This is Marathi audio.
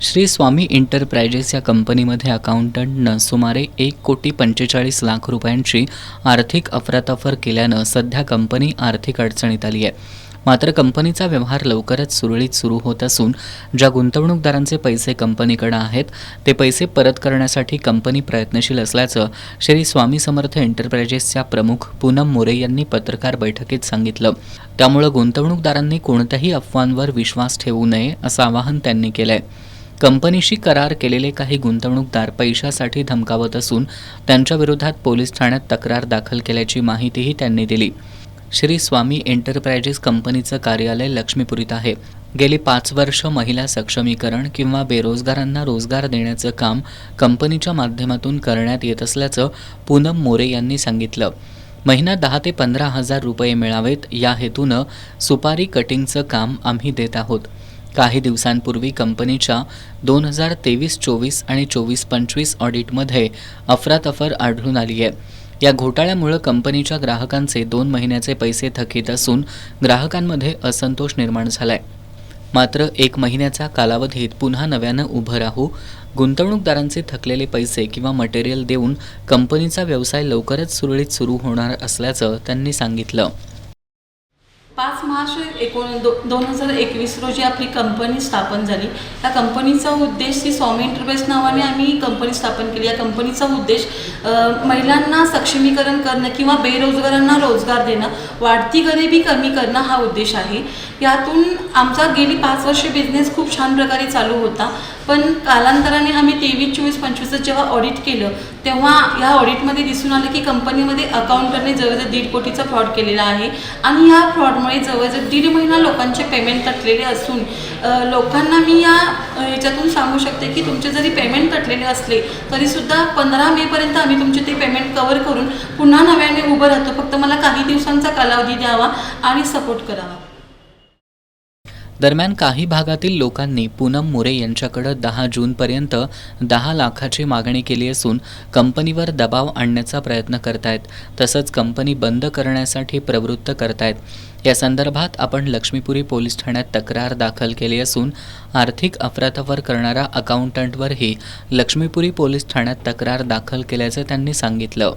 श्री स्वामी एंटरप्राइजेस या कंपनीमध्ये अकाउंटंटनं सुमारे 1,45,00,000 रुपयांची आर्थिक अफरातफर केल्यानं सध्या कंपनी आर्थिक अडचणीत आली आहे। मात्र कंपनीचा व्यवहार लवकरच सुरळीत सुरू होत असून ज्या गुंतवणूकदारांचे पैसे कंपनीकडे आहेत ते पैसे परत करण्यासाठी कंपनी प्रयत्नशील असल्याचं श्री स्वामी समर्थ एंटरप्राइजेसच्या प्रमुख पूनम मोरे यांनी पत्रकार बैठकीत सांगितलं। त्यामुळे गुंतवणूकदारांनी कोणत्याही अफवांवर विश्वास ठेवू नये असं आवाहन त्यांनी केलंय। कंपनीशी करार केलेले काही गुंतवणूकदार पैशासाठी धमकावत असून त्यांच्या विरोधात पोलीस ठाण्यात तक्रार दाखल केल्याची माहितीही त्यांनी दिली। श्री स्वामी एंटरप्राइजेस कंपनीचं कार्यालय लक्ष्मीपुरीत आहे। गेली 5 वर्ष महिला सक्षमीकरण किंवा बेरोजगारांना रोजगार देण्याचं काम कंपनीच्या माध्यमातून करण्यात येत असल्याचं पूनम मोरे यांनी सांगितलं। महिना 10 ते 15 हजार रुपये मिळावेत या हेतूनं सुपारी कटिंगचं काम आम्ही देत आहोत। काही दिवसांपूर्वी कंपनीच्या 2023-24 आणि 24-25 ऑडिटमध्ये अफरातफर आढळून आली आहे। या घोटाळ्यामुळे कंपनीच्या ग्राहकांचे 2 महिन्याचे पैसे थकीत असून ग्राहकांमध्ये असंतोष निर्माण झालाय। मात्र 1 महिन्याच्या कालावधीत पुन्हा नव्यानं उभं राहू, गुंतवणूकदारांचे थकलेले पैसे किंवा मटेरियल देऊन कंपनीचा व्यवसाय लवकरच सुरळीत सुरू होणार असल्याचं त्यांनी सांगितलं। 5 मार्च 2021 रोजी आपली कंपनी स्थापन झाली। या कंपनीचा उद्देश श्री स्वामी एंटरप्राइज नावाने आम्ही कंपनी स्थापन केली। या कंपनीचा उद्देश महिलांना सक्षमीकरण करणं किंवा बेरोजगारांना रोजगार देणं, वाढती गरिबी कमी करणं हा उद्देश आहे। यातून आमचा गेली 5 वर्ष बिझनेस खूप छान प्रकारे चालू होता, पण कालांतराने आम्ही 23-24-25 जेव्हा ऑडिट केलं तेव्हा या ऑडिटमध्ये दिसून आलं की कंपनीमध्ये अकाउंटरने जवळजवळ 1.5 कोटीचा फ्रॉड केलेला आहे आणि या फ्रॉडमुळे जवळजवळ 1.5 महिना लोकांचे पेमेंट तटलेले असून लोकांना मी याच्यातून सांगू शकते की तुमचे जरी पेमेंट तटलेले असले तरीसुद्धा 15 मेपर्यंत आम्ही तुमचे ते पेमेंट कव्हर करून पुन्हा नव्याने उभं राहतो। फक्त मला काही दिवसांचा कालावधी द्यावा आणि सपोर्ट करावा। दरम्यान काही भागातील लोकांनी पूनम मोरे यांच्याकडे 10 जूनपर्यंत 10 लाखाची मागणी केली असून कंपनीवर दबाव आणण्याचा प्रयत्न करतायत, तसंच कंपनी बंद करण्यासाठी प्रवृत्त करतायत। या संदर्भात आपण लक्ष्मीपुरी पोलीस ठाण्यात तक्रार दाखल केली असून आर्थिक अफरातफर करणारा अकाउंटंटवरही लक्ष्मीपुरी पोलीस ठाण्यात तक्रार दाखल केल्याचं त्यांनी सांगितलं।